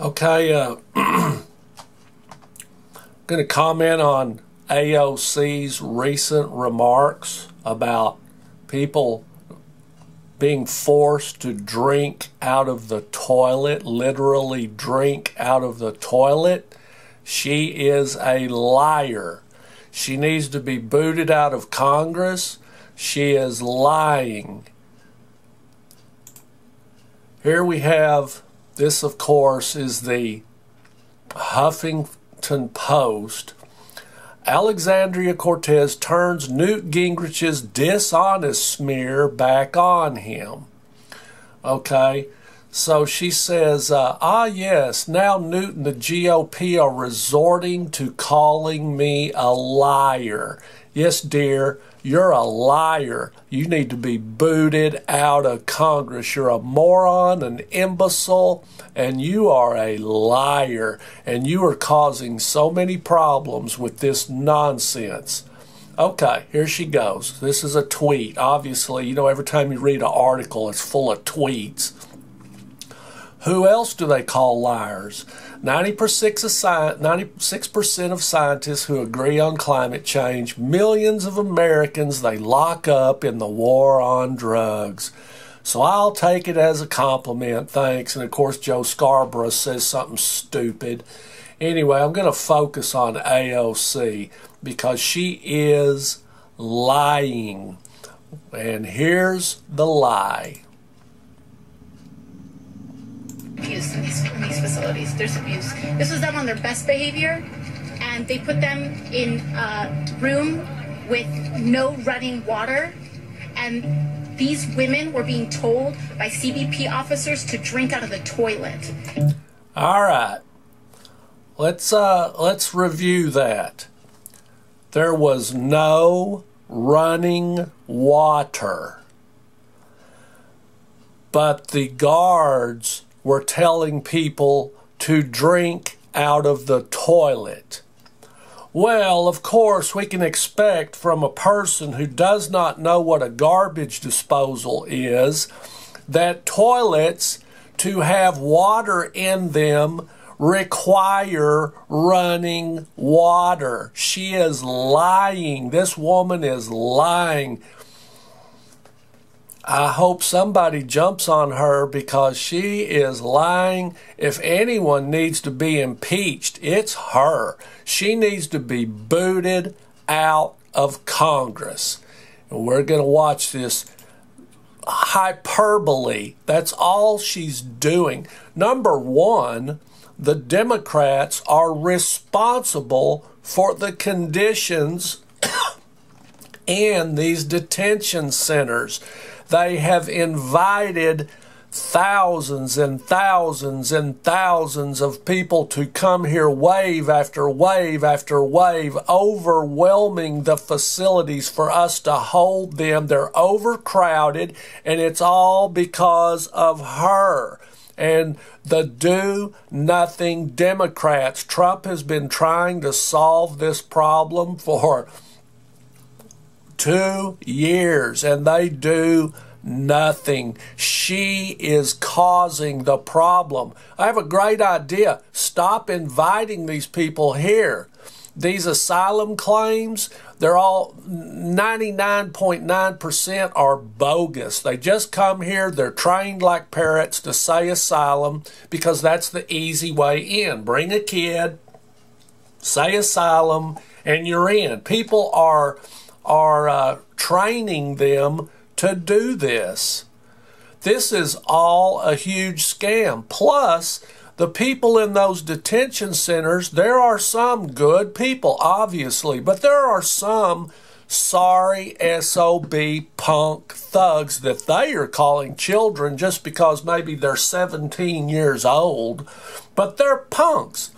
Okay, going to comment on AOC's recent remarks about people being forced to drink out of the toilet, literally drink out of the toilet. She is a liar. She needs to be booted out of Congress. She is lying. Here we have, this of course is the Huffington Post. Alexandria Cortez turns Newt Gingrich's dishonest smear back on him. Okay, so she says, yes, now Newt and the GOP are resorting to calling me a liar. Yes, dear, you're a liar. You need to be booted out of Congress. You're a moron, an imbecile, and you are a liar. And you are causing so many problems with this nonsense. Okay, here she goes. This is a tweet. Obviously, you know, every time you read an article, it's full of tweets. Who else do they call liars? 96% of scientists who agree on climate change, millions of Americans they lock up in the war on drugs. So I'll take it as a compliment, thanks. And of course, Joe Scarborough says something stupid. Anyway, I'm going to focus on AOC because she is lying. And here's the lie. Abuse in these facilities. There's abuse. This was done on their best behavior, and they put them in a room with no running water, and these women were being told by CBP officers to drink out of the toilet. All right, let's review that. There was no running water, but the guards were telling people to drink out of the toilet. Well, of course, we can expect from a person who does not know what a garbage disposal is that toilets, to have water in them, require running water. She is lying. This woman is lying. I hope somebody jumps on her because she is lying. If anyone needs to be impeached, it's her. She needs to be booted out of Congress. And we're going to watch this hyperbole. That's all she's doing. Number one, the Democrats are responsible for the conditions in these detention centers. They have invited thousands and thousands and thousands of people to come here, wave after wave after wave, overwhelming the facilities for us to hold them. They're overcrowded, and it's all because of her and the do-nothing Democrats. Trump has been trying to solve this problem for 2 years, and they do nothing. She is causing the problem. I have a great idea. Stop inviting these people here. These asylum claims, they're all 99.9% are bogus. They just come here, they're trained like parrots to say asylum because that's the easy way in. Bring a kid, say asylum, and you're in. People are training them to do this. This is all a huge scam. Plus, the people in those detention centers, there are some good people, obviously, but there are some sorry SOB punk thugs that they are calling children just because maybe they're 17 years old, but they're punks.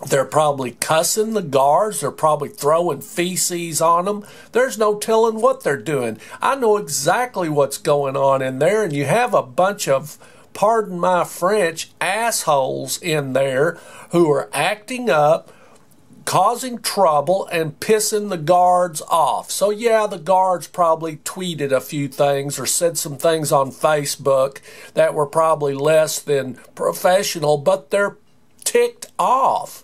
They're probably cussing the guards. They're probably throwing feces on them. There's no telling what they're doing. I know exactly what's going on in there, and you have a bunch of, pardon my French, assholes in there who are acting up, causing trouble and pissing the guards off. So yeah, the guards probably tweeted a few things or said some things on Facebook that were probably less than professional, but they're ticked off.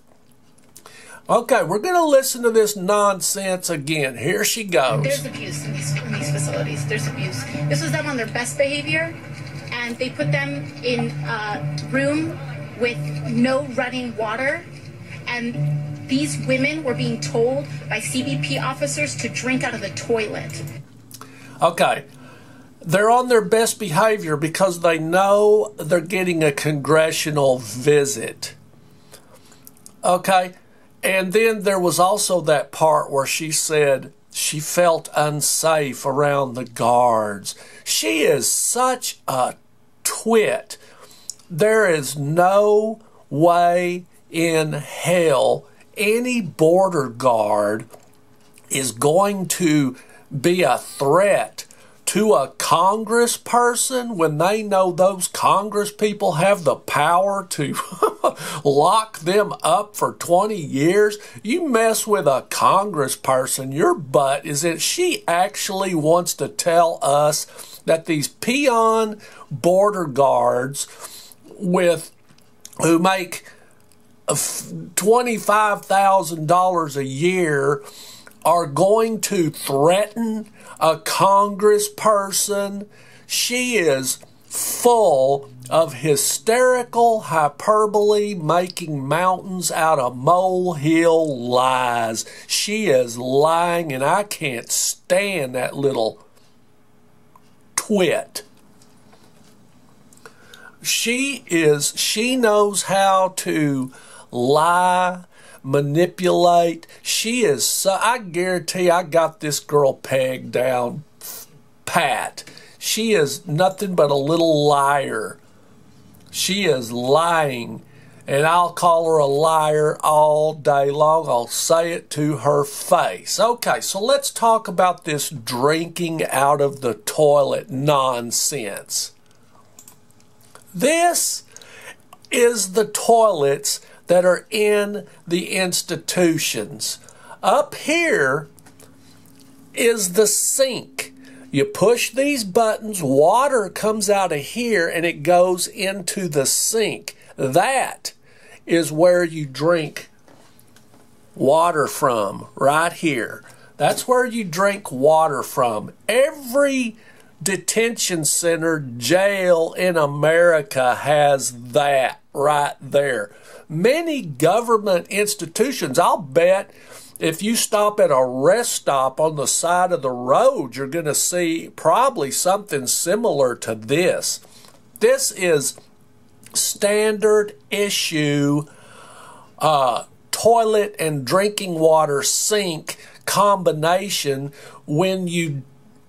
Okay, we're going to listen to this nonsense again. Here she goes. There's abuse in these facilities. There's abuse. This was them on their best behavior, and they put them in a room with no running water, and these women were being told by CBP officers to drink out of the toilet. Okay, they're on their best behavior because they know they're getting a congressional visit. Okay, and then there was also that part where she said she felt unsafe around the guards. She is such a twit. There is no way in hell any border guard is going to be a threat to a congressperson when they know those congress people have the power to lock them up for 20 years. You mess with a congressperson, your butt is in. She actually wants to tell us that these peon border guards who make $25,000 a year are going to threaten a congressperson. She is full of hysterical hyperbole, making mountains out of molehill lies. She is lying, and I can't stand that little twit. She knows how to lie, manipulate. She is so, I guarantee I got this girl pegged down pat. She is nothing but a little liar. She is lying, and I'll call her a liar all day long. I'll say it to her face. Okay, so let's talk about this drinking out of the toilet nonsense. This is the toilets that are in the institutions. Up here is the sink. You push these buttons, water comes out of here, and it goes into the sink. That is where you drink water from, right here. That's where you drink water from. Every detention center, jail in America has that right there. Many government institutions, I'll bet if you stop at a rest stop on the side of the road, you're going to see probably something similar to this. This is standard issue toilet and drinking water sink combination when you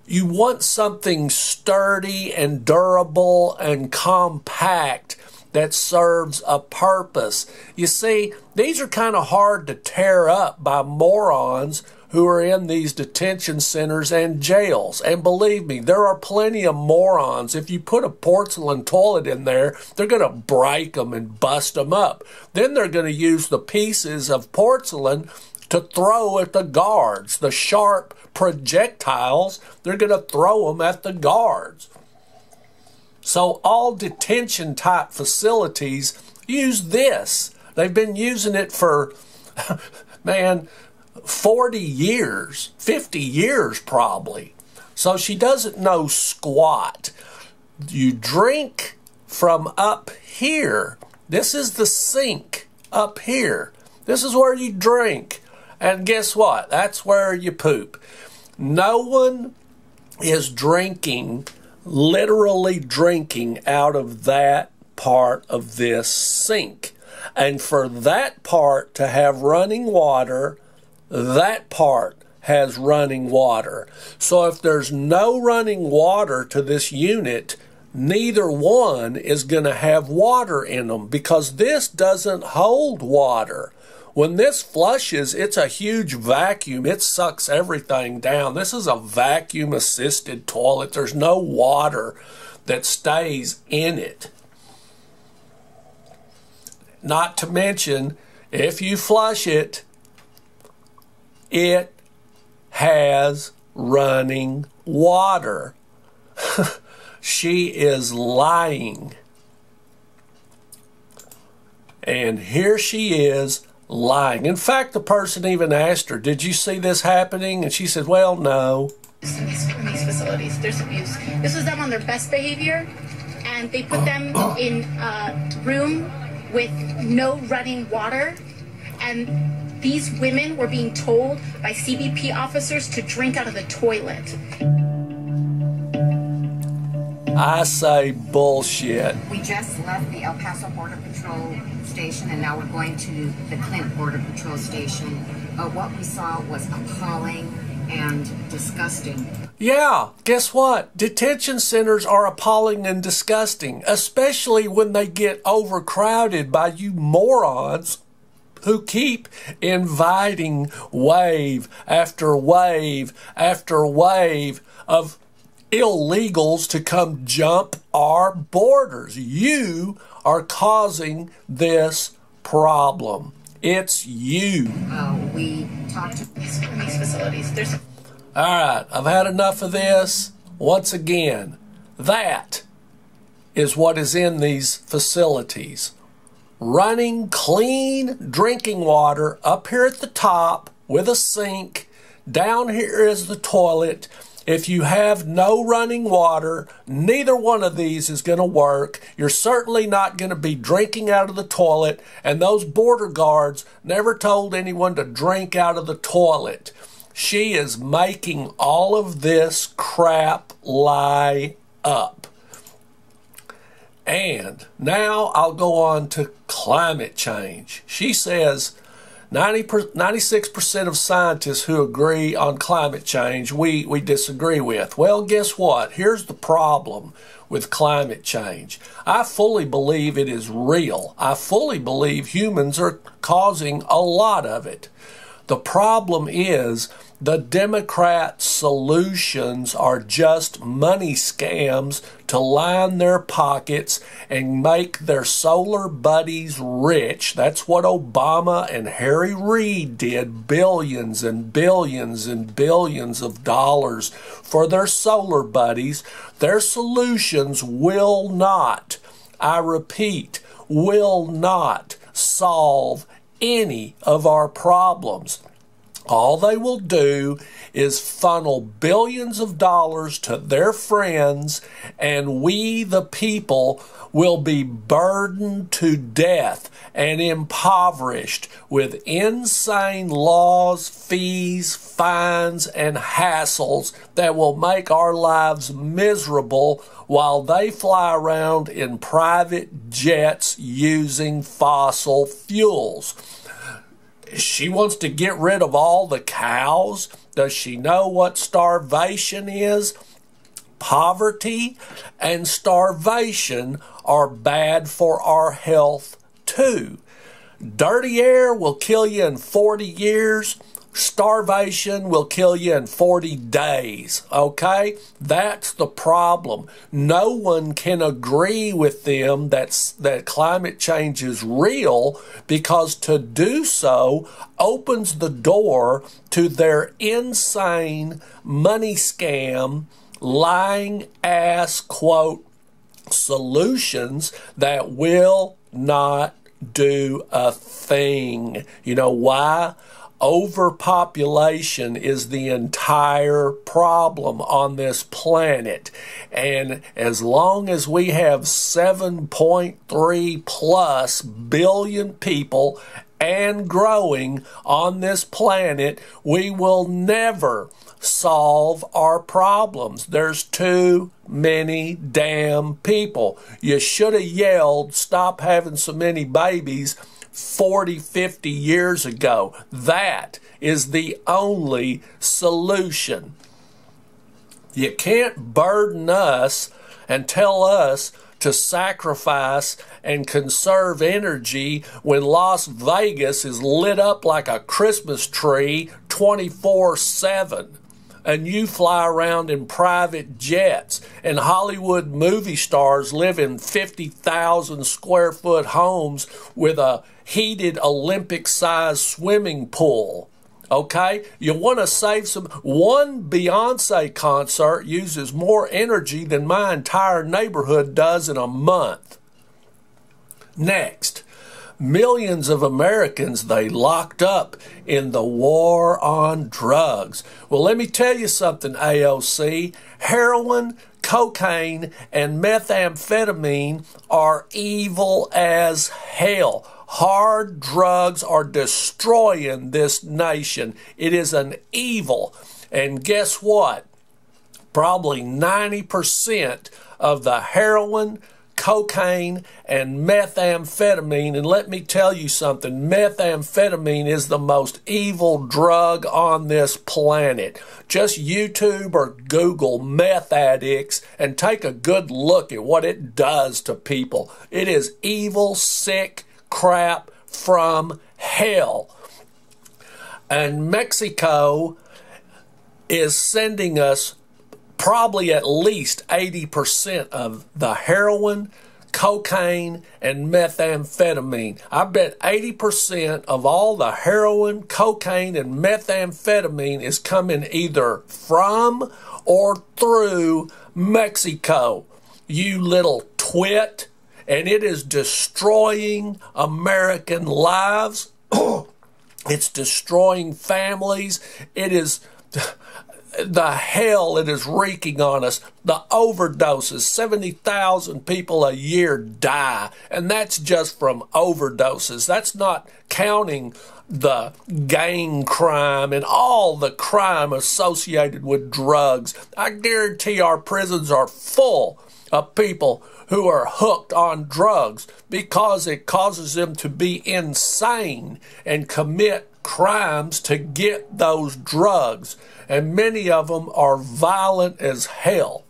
want something sturdy and durable and compact that serves a purpose. You see, these are kind of hard to tear up by morons who are in these detention centers and jails. And believe me, there are plenty of morons. If you put a porcelain toilet in there, they're going to break them and bust them up. Then they're going to use the pieces of porcelain to throw at the guards. The sharp projectiles, they're going to throw them at the guards. So all detention type facilities use this. They've been using it for, man, 40 years, 50 years probably. So she doesn't know squat. You drink from up here. This is the sink up here. This is where you drink. And guess what? That's where you poop. No one is drinking, literally drinking out of that part of this sink. And for that part to have running water, that part has running water. So if there's no running water to this unit, neither one is going to have water in them because this doesn't hold water. When this flushes, it's a huge vacuum. It sucks everything down. This is a vacuum-assisted toilet. There's no water that stays in it. Not to mention, if you flush it, it has running water. She is lying. And here she is lying. In fact, the person even asked her, did you see this happening? And she said, well, no. In these facilities, there's abuse. This was them on their best behavior, and they put them in a room with no running water, and these women were being told by CBP officers to drink out of the toilet. I say bullshit. We just left the El Paso Border Patrol station, and now we're going to the Clint Border Patrol station. What we saw was appalling and disgusting. Yeah, guess what? Detention centers are appalling and disgusting, especially when they get overcrowded by you morons who keep inviting wave after wave after wave of illegals to come jump our borders. You are causing this problem. It's you. We talked to in these facilities. There's all right, I've had enough of this. Once again, that is what is in these facilities. Running clean drinking water up here at the top with a sink. Down here is the toilet. If you have no running water, neither one of these is going to work. You're certainly not going to be drinking out of the toilet, and those border guards never told anyone to drink out of the toilet. She is making all of this crap lie up. And now I'll go on to climate change. She says 96% of scientists who agree on climate change we disagree with. Well, guess what? Here's the problem with climate change. I fully believe it is real. I fully believe humans are causing a lot of it. The problem is the Democrat solutions are just money scams to line their pockets and make their solar buddies rich. That's what Obama and Harry Reid did, billions and billions and billions of dollars for their solar buddies. Their solutions will not, I repeat, will not solve any of our problems. All they will do is funnel billions of dollars to their friends, and we, the people, will be burdened to death and impoverished with insane laws, fees, fines, and hassles that will make our lives miserable while they fly around in private jets using fossil fuels. She wants to get rid of all the cows. Does she know what starvation is? Poverty and starvation are bad for our health too. Dirty air will kill you in 40 years. Starvation will kill you in 40 days, okay? That's the problem. No one can agree with them that climate change is real, because to do so opens the door to their insane money scam, lying ass, quote, solutions that will not do a thing. You know why? Overpopulation is the entire problem on this planet. And as long as we have 7.3 plus billion people and growing on this planet, we will never solve our problems. There's too many damn people. You should have yelled, "Stop having so many babies," 40, 50 years ago. That is the only solution. You can't burden us and tell us to sacrifice and conserve energy when Las Vegas is lit up like a Christmas tree 24/7. And you fly around in private jets, and Hollywood movie stars live in 50,000 square foot homes with a heated Olympic-sized swimming pool. Okay, you want to save some. One Beyonce concert uses more energy than my entire neighborhood does in a month. Next, millions of Americans they locked up in the war on drugs. Well, let me tell you something, AOC. Heroin, cocaine, and methamphetamine are evil as hell. Hard drugs are destroying this nation. It is an evil. And guess what? Probably 90% of the heroin, cocaine, and methamphetamine, and let me tell you something, methamphetamine is the most evil drug on this planet. Just YouTube or Google meth addicts and take a good look at what it does to people. It is evil, sick crap from hell. And Mexico is sending us probably at least 80% of the heroin, cocaine, and methamphetamine. I bet 80% of all the heroin, cocaine, and methamphetamine is coming either from or through Mexico. You little twit. And it is destroying American lives. It's destroying families. It is the hell it is wreaking on us. The overdoses, 70,000 people a year die. And that's just from overdoses. That's not counting the gang crime and all the crime associated with drugs. I guarantee our prisons are full of people who are hooked on drugs because it causes them to be insane and commit crimes to get those drugs. And many of them are violent as hell.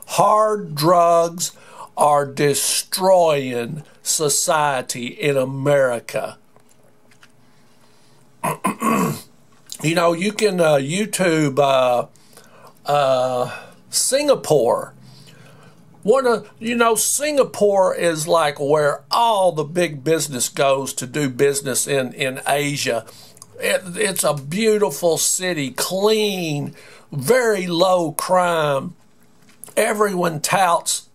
Hard drugs are destroying society in America. You know, you can YouTube Singapore. Singapore is like where all the big business goes to do business in Asia. It's a beautiful city, clean, very low crime. Everyone touts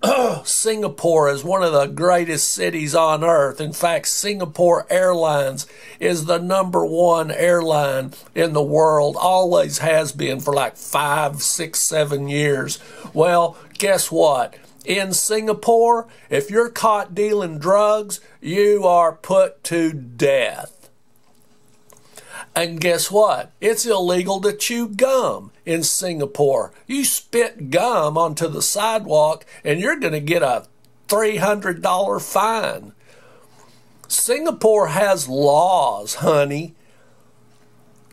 Singapore as one of the greatest cities on earth. In fact, Singapore Airlines is the #1 airline in the world, always has been for like 5, 6, 7 years. Well, guess what? In Singapore, if you're caught dealing drugs, you are put to death. And guess what? It's illegal to chew gum in Singapore. You spit gum onto the sidewalk and you're going to get a $300 fine. Singapore has laws, honey.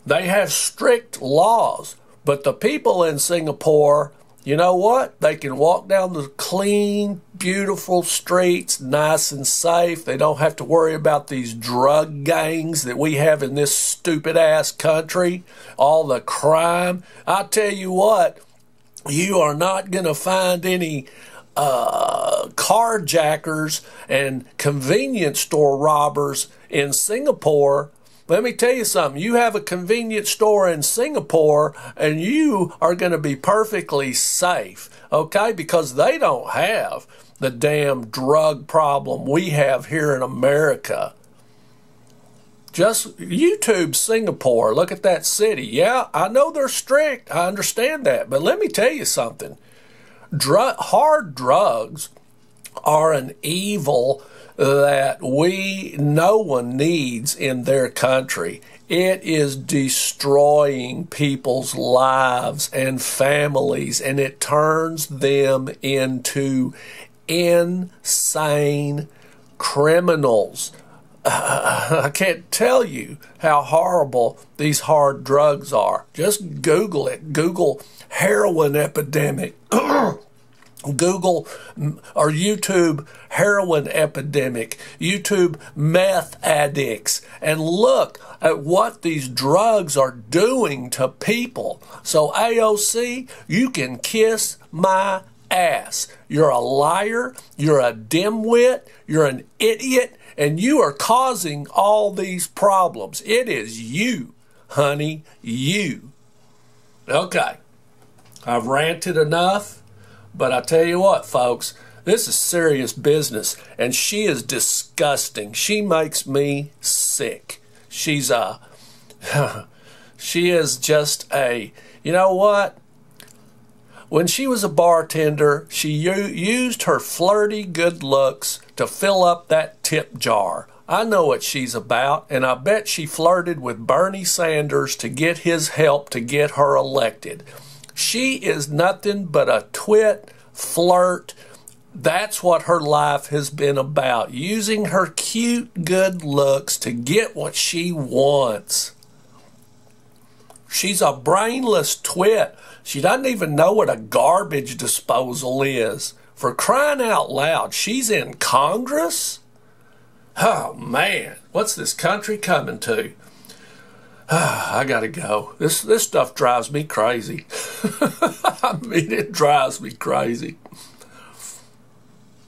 They have strict laws. But the people in Singapore, you know what? They can walk down the clean, beautiful streets, nice and safe. They don't have to worry about these drug gangs that we have in this stupid-ass country, all the crime. I tell you what, you are not going to find any carjackers and convenience store robbers in Singapore. Let me tell you something. You have a convenience store in Singapore and you are going to be perfectly safe, okay? Because they don't have the damn drug problem we have here in America. Just YouTube Singapore. Look at that city. Yeah, I know they're strict. I understand that. But let me tell you something. Hard drugs are an evil that no one needs in their country. It is destroying people's lives and families, and it turns them into insane criminals. I can't tell you how horrible these hard drugs are. Just Google it. Google heroin epidemic. Google or YouTube heroin epidemic, YouTube meth addicts, and look at what these drugs are doing to people. So AOC, you can kiss my ass. You're a liar. You're a dimwit. You're an idiot. And you are causing all these problems. It is you, honey, you. Okay, I've ranted enough, but I tell you what, folks, this is serious business, and she is disgusting. She makes me sick. She's she is just a, you know what? When she was a bartender, she used her flirty good looks to fill up that tip jar. I know what she's about, and I bet she flirted with Bernie Sanders to get his help to get her elected. She is nothing but a twit, flirt. That's what her life has been about, using her cute good looks to get what she wants. She's a brainless twit. She doesn't even know what a garbage disposal is. For crying out loud, she's in Congress? Oh, man, what's this country coming to? I gotta go. This stuff drives me crazy. I mean, it drives me crazy.